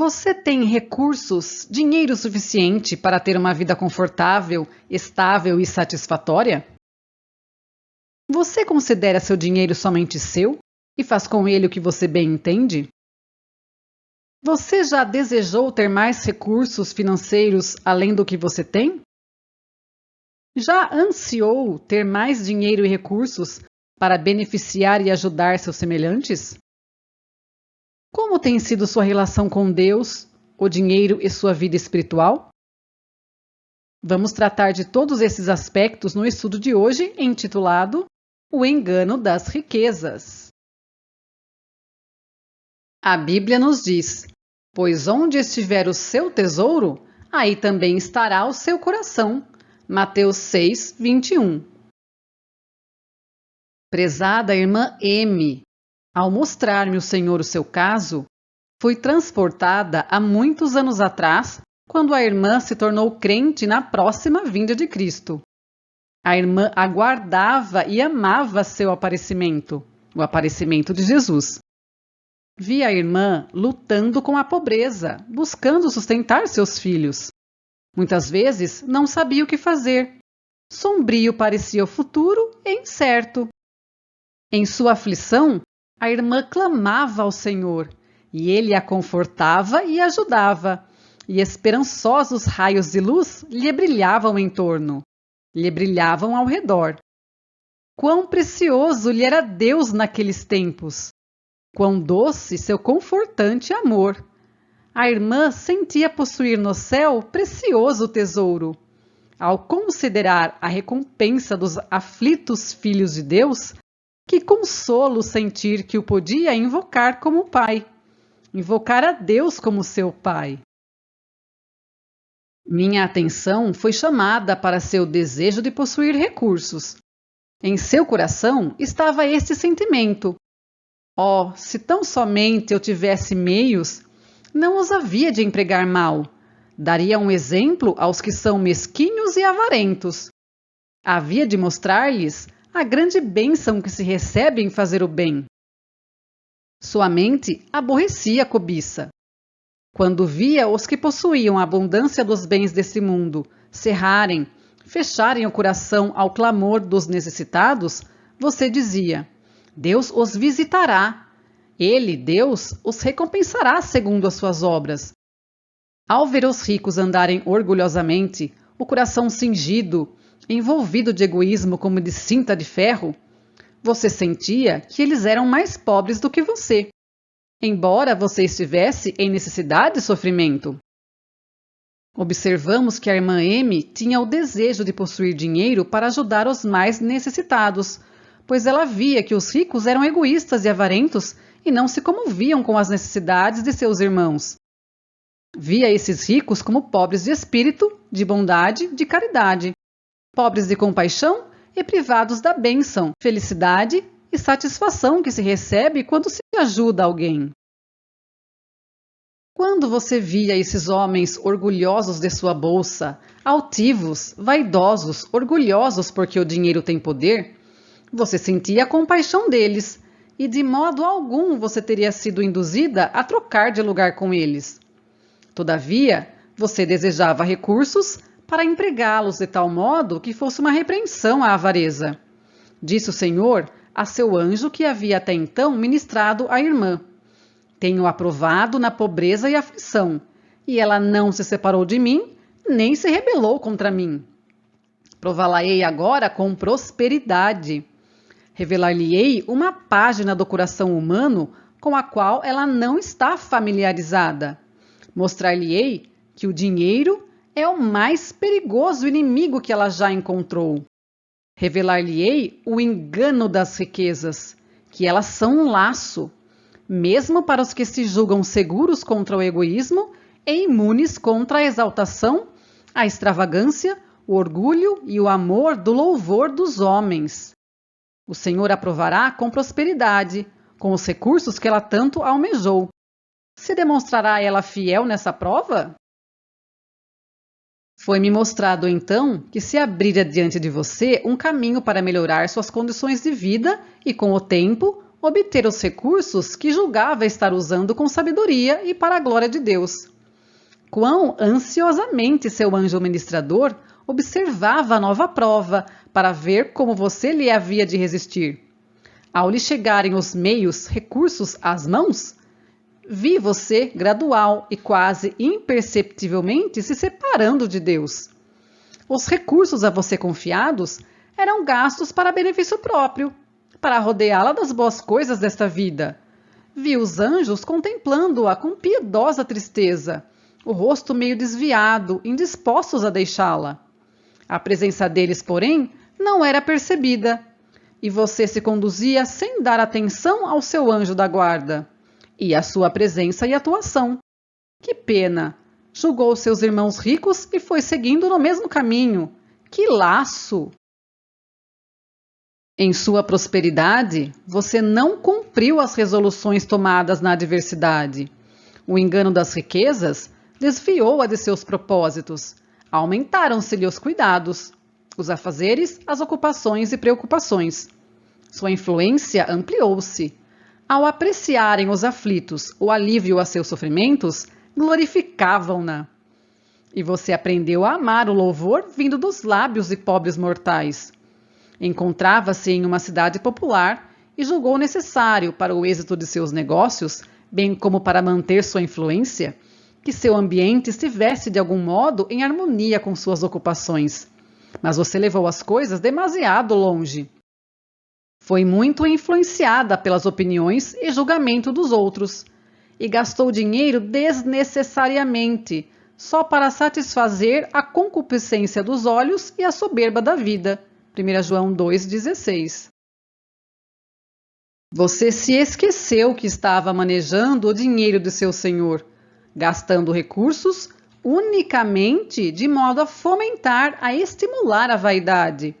Você tem recursos, dinheiro suficiente para ter uma vida confortável, estável e satisfatória? Você considera seu dinheiro somente seu e faz com ele o que você bem entende? Você já desejou ter mais recursos financeiros além do que você tem? Já ansiou ter mais dinheiro e recursos para beneficiar e ajudar seus semelhantes? Como tem sido sua relação com Deus, o dinheiro e sua vida espiritual? Vamos tratar de todos esses aspectos no estudo de hoje, intitulado O Engano das Riquezas. A Bíblia nos diz: pois onde estiver o seu tesouro, aí também estará o seu coração. Mateus 6, 21. Prezada irmã M, ao mostrar-me o Senhor o seu caso, fui transportada há muitos anos atrás, quando a irmã se tornou crente na próxima vinda de Cristo. A irmã aguardava e amava seu aparecimento, o aparecimento de Jesus. Vi a irmã lutando com a pobreza, buscando sustentar seus filhos. Muitas vezes não sabia o que fazer. Sombrio parecia o futuro e incerto. Em sua aflição, a irmã clamava ao Senhor, e ele a confortava e ajudava, e esperançosos raios de luz lhe brilhavam em torno, lhe brilhavam ao redor. Quão precioso lhe era Deus naqueles tempos! Quão doce seu confortante amor! A irmã sentia possuir no céu precioso tesouro. Ao considerar a recompensa dos aflitos filhos de Deus, que consolo sentir que o podia invocar como pai, invocar a Deus como seu pai. Minha atenção foi chamada para seu desejo de possuir recursos. Em seu coração estava este sentimento: oh, se tão somente eu tivesse meios, não os havia de empregar mal. Daria um exemplo aos que são mesquinhos e avarentos. Havia de mostrar-lhes a grande bênção que se recebe em fazer o bem. Sua mente aborrecia a cobiça. Quando via os que possuíam a abundância dos bens desse mundo cerrarem, fecharem o coração ao clamor dos necessitados, você dizia: Deus os visitará. Ele, Deus, os recompensará segundo as suas obras. Ao ver os ricos andarem orgulhosamente, o coração cingido, envolvido de egoísmo como de cinta de ferro, você sentia que eles eram mais pobres do que você, embora você estivesse em necessidade e sofrimento. Observamos que a irmã M tinha o desejo de possuir dinheiro para ajudar os mais necessitados, pois ela via que os ricos eram egoístas e avarentos e não se comoviam com as necessidades de seus irmãos. Via esses ricos como pobres de espírito, de bondade, de caridade, pobres de compaixão e privados da bênção, felicidade e satisfação que se recebe quando se ajuda alguém. Quando você via esses homens orgulhosos de sua bolsa, altivos, vaidosos, orgulhosos porque o dinheiro tem poder, você sentia a compaixão deles e de modo algum você teria sido induzida a trocar de lugar com eles. Todavia, você desejava recursos para empregá-los de tal modo que fosse uma repreensão à avareza. Disse o Senhor a seu anjo que havia até então ministrado à irmã: tenho aprovado na pobreza e aflição, e ela não se separou de mim, nem se rebelou contra mim. Prová-la-ei agora com prosperidade. Revelar-lhe-ei uma página do coração humano com a qual ela não está familiarizada. Mostrar-lhe-ei que o dinheiro é o mais perigoso inimigo que ela já encontrou. Revelar-lhe-ei o engano das riquezas, que elas são um laço, mesmo para os que se julgam seguros contra o egoísmo e imunes contra a exaltação, a extravagância, o orgulho e o amor do louvor dos homens. O Senhor aprovará com prosperidade, com os recursos que ela tanto almejou. Se demonstrará ela fiel nessa prova? Foi-me mostrado então que se abrira diante de você um caminho para melhorar suas condições de vida e, com o tempo, obter os recursos que julgava estar usando com sabedoria e para a glória de Deus. Quão ansiosamente seu anjo ministrador observava a nova prova para ver como você lhe havia de resistir. Ao lhe chegarem os meios, recursos às mãos, vi você gradual e quase imperceptivelmente se separando de Deus. Os recursos a você confiados eram gastos para benefício próprio, para rodeá-la das boas coisas desta vida. Vi os anjos contemplando-a com piedosa tristeza, o rosto meio desviado, indispostos a deixá-la. A presença deles, porém, não era percebida, e você se conduzia sem dar atenção ao seu anjo da guarda, e à sua presença e atuação. Que pena! Julgou seus irmãos ricos e foi seguindo no mesmo caminho. Que laço! Em sua prosperidade, você não cumpriu as resoluções tomadas na adversidade. O engano das riquezas desviou-a de seus propósitos. Aumentaram-se-lhe os cuidados, os afazeres, as ocupações e preocupações. Sua influência ampliou-se. Ao apreciarem os aflitos o alívio a seus sofrimentos, glorificavam-na. E você aprendeu a amar o louvor vindo dos lábios de pobres mortais. Encontrava-se em uma cidade popular e julgou necessário para o êxito de seus negócios, bem como para manter sua influência, que seu ambiente estivesse de algum modo em harmonia com suas ocupações. Mas você levou as coisas demasiado longe. Foi muito influenciada pelas opiniões e julgamento dos outros, e gastou dinheiro desnecessariamente, só para satisfazer a concupiscência dos olhos e a soberba da vida. 1 João 2,16. Você se esqueceu que estava manejando o dinheiro de seu senhor, gastando recursos unicamente de modo a fomentar, a estimular a vaidade.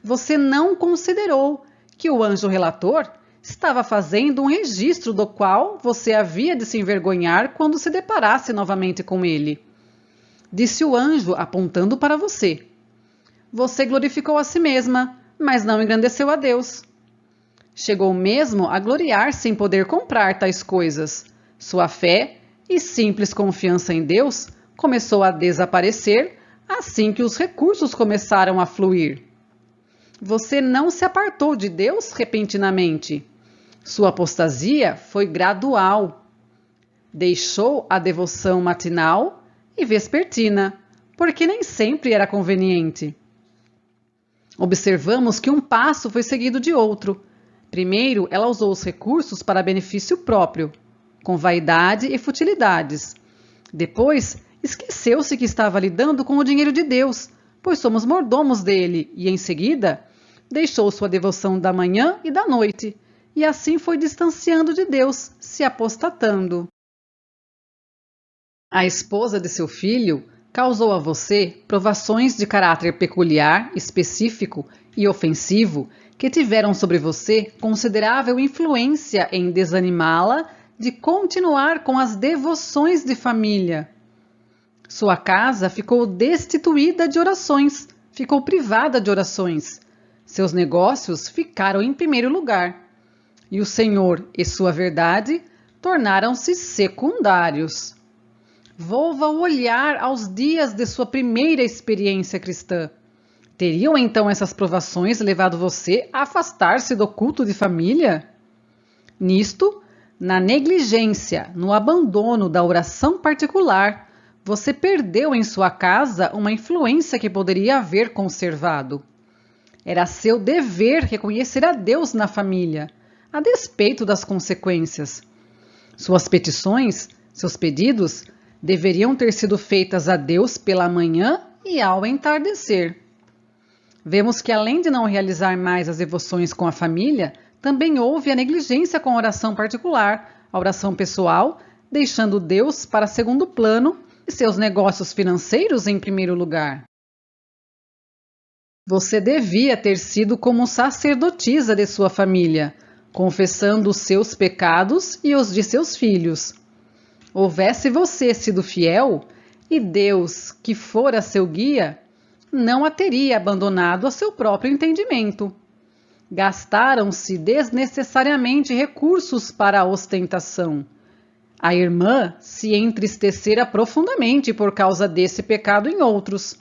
Você não considerou que o anjo relator estava fazendo um registro do qual você havia de se envergonhar quando se deparasse novamente com ele. Disse o anjo, apontando para você. Você glorificou a si mesma, mas não engrandeceu a Deus. Chegou mesmo a gloriar-se em poder comprar tais coisas. Sua fé e simples confiança em Deus começou a desaparecer assim que os recursos começaram a fluir. Você não se apartou de Deus repentinamente. Sua apostasia foi gradual. Deixou a devoção matinal e vespertina, porque nem sempre era conveniente. Observamos que um passo foi seguido de outro. Primeiro, ela usou os recursos para benefício próprio, com vaidade e futilidades. Depois, esqueceu-se que estava lidando com o dinheiro de Deus, pois somos mordomos dele, e em seguida, deixou sua devoção da manhã e da noite, e assim foi distanciando de Deus, se apostatando. A esposa de seu filho causou a você provações de caráter peculiar, específico e ofensivo que tiveram sobre você considerável influência em desanimá-la de continuar com as devoções de família. Sua casa ficou destituída de orações, ficou privada de orações. Seus negócios ficaram em primeiro lugar. E o Senhor e sua verdade tornaram-se secundários. Volva o olhar aos dias de sua primeira experiência cristã. Teriam então essas provações levado você a afastar-se do culto de família? Nisto, na negligência, no abandono da oração particular, você perdeu em sua casa uma influência que poderia haver conservado. Era seu dever reconhecer a Deus na família, a despeito das consequências. Suas petições, seus pedidos, deveriam ter sido feitas a Deus pela manhã e ao entardecer. Vemos que, além de não realizar mais as devoções com a família, também houve a negligência com a oração particular, a oração pessoal, deixando Deus para segundo plano e seus negócios financeiros em primeiro lugar. Você devia ter sido como sacerdotisa de sua família, confessando os seus pecados e os de seus filhos. Houvesse você sido fiel, e Deus, que fora seu guia, não a teria abandonado a seu próprio entendimento. Gastaram-se desnecessariamente recursos para a ostentação. A irmã se entristecera profundamente por causa desse pecado em outros.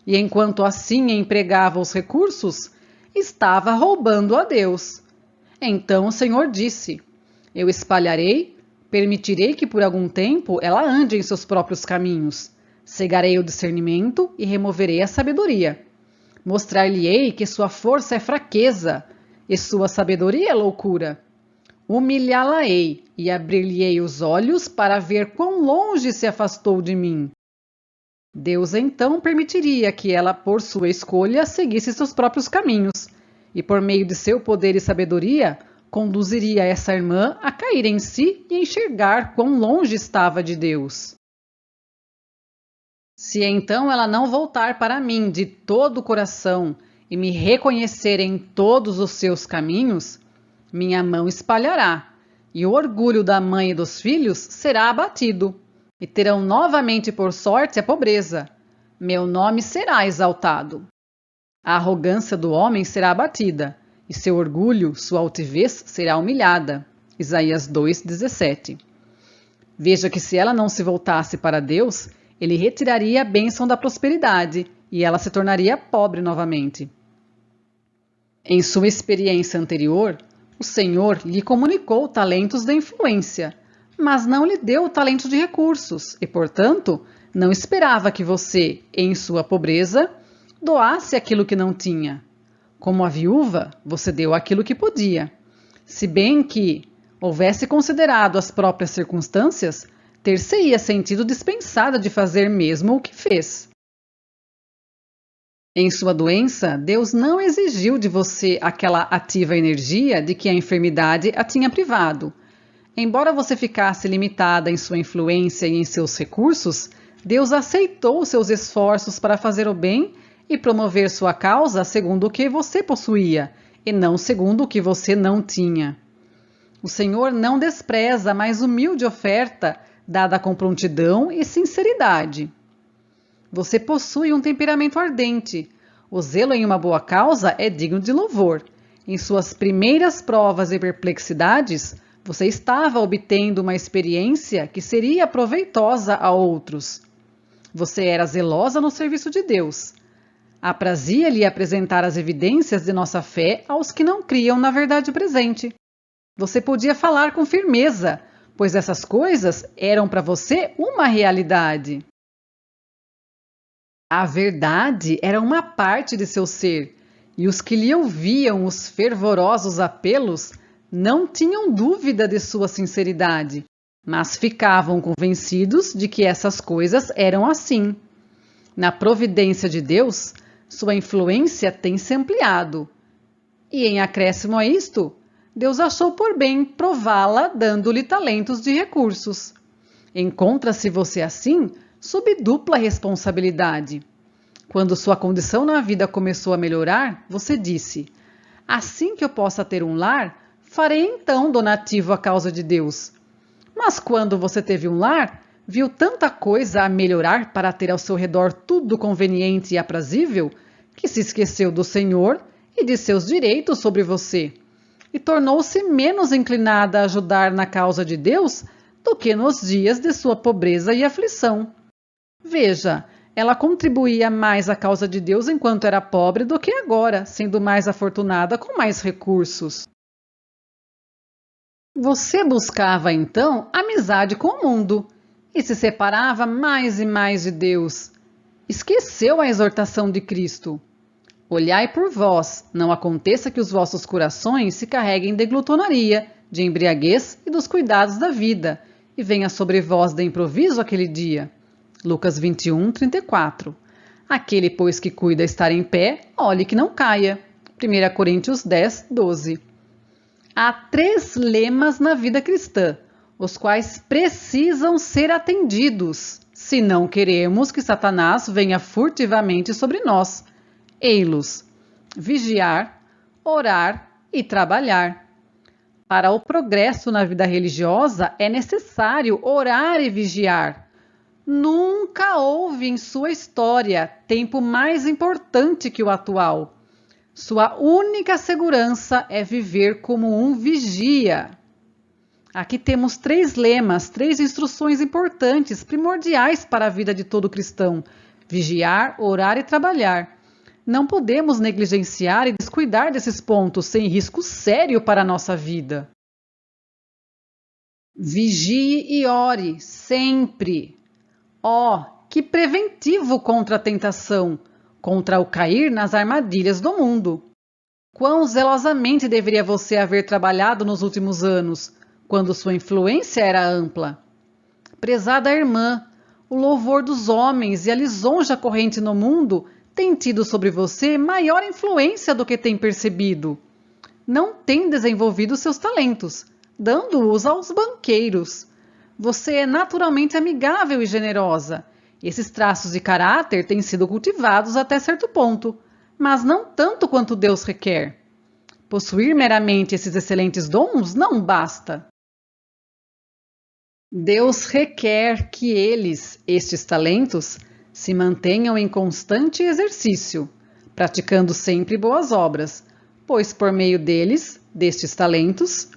E enquanto assim empregava os recursos, estava roubando a Deus. Então o Senhor disse: Eu espalharei, permitirei que por algum tempo ela ande em seus próprios caminhos. Cegarei o discernimento e removerei a sabedoria. Mostrar-lhe-ei que sua força é fraqueza e sua sabedoria é loucura. Humilhá-la-ei e abrir-lhe-ei os olhos para ver quão longe se afastou de mim. Deus então permitiria que ela, por sua escolha, seguisse seus próprios caminhos, e por meio de seu poder e sabedoria, conduziria essa irmã a cair em si e enxergar quão longe estava de Deus. Se então ela não voltar para mim de todo o coração e me reconhecer em todos os seus caminhos, minha mão espalhará, e o orgulho da mãe e dos filhos será abatido, e terão novamente por sorte a pobreza. Meu nome será exaltado. A arrogância do homem será abatida, e seu orgulho, sua altivez, será humilhada. Isaías 2:17. Veja que se ela não se voltasse para Deus, ele retiraria a bênção da prosperidade, e ela se tornaria pobre novamente. Em sua experiência anterior, o Senhor lhe comunicou talentos de influência, mas não lhe deu o talento de recursos e, portanto, não esperava que você, em sua pobreza, doasse aquilo que não tinha. Como a viúva, você deu aquilo que podia. Se bem que houvesse considerado as próprias circunstâncias, ter-se-ia sentido dispensada de fazer mesmo o que fez. Em sua doença, Deus não exigiu de você aquela ativa energia de que a enfermidade a tinha privado. Embora você ficasse limitada em sua influência e em seus recursos, Deus aceitou seus esforços para fazer o bem e promover sua causa segundo o que você possuía, e não segundo o que você não tinha. O Senhor não despreza a mais humilde oferta, dada com prontidão e sinceridade. Você possui um temperamento ardente. O zelo em uma boa causa é digno de louvor. Em suas primeiras provas e perplexidades, você estava obtendo uma experiência que seria proveitosa a outros. Você era zelosa no serviço de Deus. Aprazia-lhe apresentar as evidências de nossa fé aos que não criam na verdade presente. Você podia falar com firmeza, pois essas coisas eram para você uma realidade. A verdade era uma parte de seu ser, e os que lhe ouviam os fervorosos apelos não tinham dúvida de sua sinceridade, mas ficavam convencidos de que essas coisas eram assim. Na providência de Deus, sua influência tem se ampliado. E em acréscimo a isto, Deus achou por bem prová-la dando-lhe talentos de recursos. Encontra-se você assim sob dupla responsabilidade. Quando sua condição na vida começou a melhorar, você disse: assim que eu possa ter um lar, farei então donativo à causa de Deus. Mas quando você teve um lar, viu tanta coisa a melhorar para ter ao seu redor tudo conveniente e aprazível, que se esqueceu do Senhor e de seus direitos sobre você, e tornou-se menos inclinada a ajudar na causa de Deus do que nos dias de sua pobreza e aflição. Veja, ela contribuía mais à causa de Deus enquanto era pobre do que agora, sendo mais afortunada com mais recursos. Você buscava então amizade com o mundo e se separava mais e mais de Deus. Esqueceu a exortação de Cristo. Olhai por vós, não aconteça que os vossos corações se carreguem de glutonaria, de embriaguez e dos cuidados da vida, e venha sobre vós de improviso aquele dia. Lucas 21:34. Aquele, pois, que cuida estar em pé, olhe que não caia. 1 Coríntios 10:12. Há 3 lemas na vida cristã, os quais precisam ser atendidos, se não queremos que Satanás venha furtivamente sobre nós. Ei-los: vigiar, orar e trabalhar. Para o progresso na vida religiosa é necessário orar e vigiar. Nunca houve em sua história tempo mais importante que o atual. Sua única segurança é viver como um vigia. Aqui temos 3 lemas, 3 instruções importantes, primordiais para a vida de todo cristão: vigiar, orar e trabalhar. Não podemos negligenciar e descuidar desses pontos sem risco sério para a nossa vida. Vigie e ore sempre. Que preventivo contra a tentação, contra o cair nas armadilhas do mundo. Quão zelosamente deveria você haver trabalhado nos últimos anos, quando sua influência era ampla. Prezada irmã, o louvor dos homens e a lisonja corrente no mundo têm tido sobre você maior influência do que tem percebido. Não tem desenvolvido seus talentos, dando-os aos banqueiros. Você é naturalmente amigável e generosa. Esses traços de caráter têm sido cultivados até certo ponto, mas não tanto quanto Deus requer. Possuir meramente esses excelentes dons não basta. Deus requer que estes talentos, se mantenham em constante exercício, praticando sempre boas obras, pois por meio destes talentos,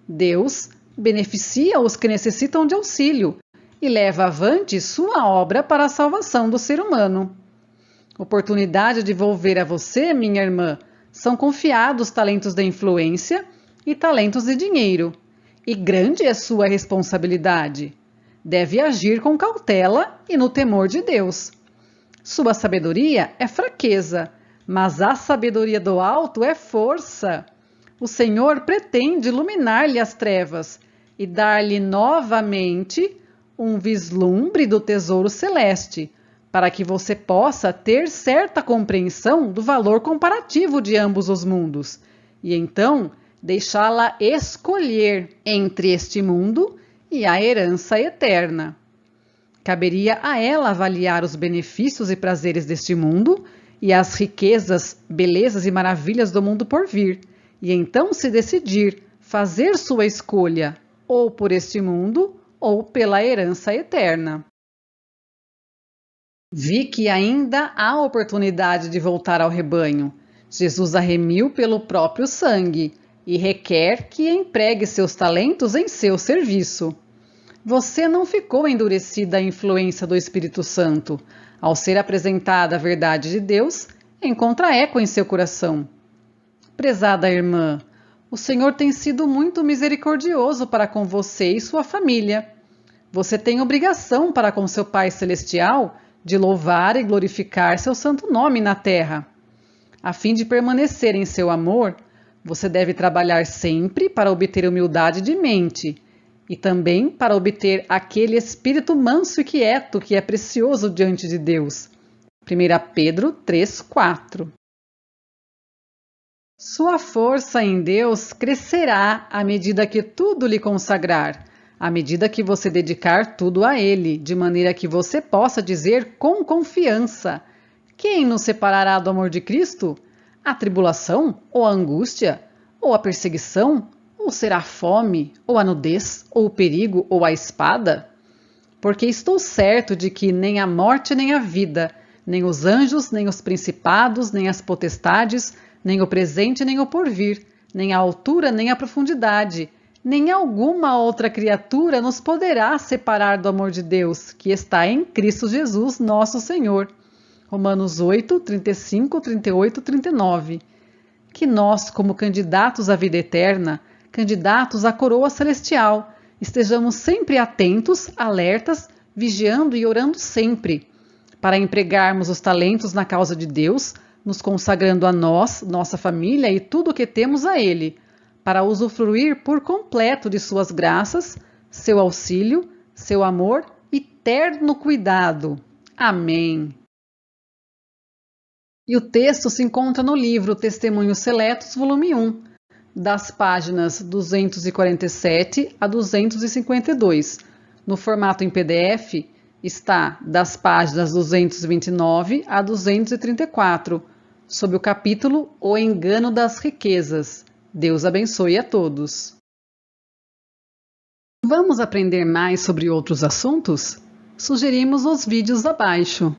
Deus, beneficia os que necessitam de auxílio e leva avante sua obra para a salvação do ser humano. Oportunidade de volver a você, minha irmã, são confiados talentos de influência e talentos de dinheiro, e grande é sua responsabilidade. Deve agir com cautela e no temor de Deus. Sua sabedoria é fraqueza, mas a sabedoria do alto é força. O Senhor pretende iluminar-lhe as trevas e dar-lhe novamente um vislumbre do tesouro celeste, para que você possa ter certa compreensão do valor comparativo de ambos os mundos, e então deixá-la escolher entre este mundo e a herança eterna. Caberia a ela avaliar os benefícios e prazeres deste mundo e as riquezas, belezas e maravilhas do mundo por vir, e então se decidir, fazer sua escolha, ou por este mundo, ou pela herança eterna. Vi que ainda há oportunidade de voltar ao rebanho. Jesus a remiu pelo próprio sangue e requer que empregue seus talentos em seu serviço. Você não ficou endurecida à influência do Espírito Santo. Ao ser apresentada a verdade de Deus, encontra eco em seu coração. Prezada irmã, o Senhor tem sido muito misericordioso para com você e sua família. Você tem obrigação para com seu Pai Celestial de louvar e glorificar seu santo nome na terra. A fim de permanecer em seu amor, você deve trabalhar sempre para obter humildade de mente e também para obter aquele espírito manso e quieto que é precioso diante de Deus. 1 Pedro 3:4. Sua força em Deus crescerá à medida que tudo lhe consagrar, à medida que você dedicar tudo a Ele, de maneira que você possa dizer com confiança: quem nos separará do amor de Cristo? A tribulação, ou a angústia, ou a perseguição, ou será a fome, ou a nudez, ou o perigo, ou a espada? Porque estou certo de que nem a morte nem a vida, nem os anjos, nem os principados, nem as potestades, nem o presente nem o porvir, nem a altura nem a profundidade, nem alguma outra criatura nos poderá separar do amor de Deus, que está em Cristo Jesus, nosso Senhor. Romanos 8, 35, 38, 39. Que nós, como candidatos à vida eterna, candidatos à coroa celestial, estejamos sempre atentos, alertas, vigiando e orando sempre, para empregarmos os talentos na causa de Deus, nos consagrando a nós, nossa família e tudo o que temos a Ele, para usufruir por completo de suas graças, seu auxílio, seu amor e terno cuidado. Amém. E o texto se encontra no livro Testemunhos Seletos, volume 1, das páginas 247 a 252. No formato em PDF, está das páginas 229 a 234, sob o capítulo O Engano das Riquezas. Deus abençoe a todos. Vamos aprender mais sobre outros assuntos? Sugerimos os vídeos abaixo.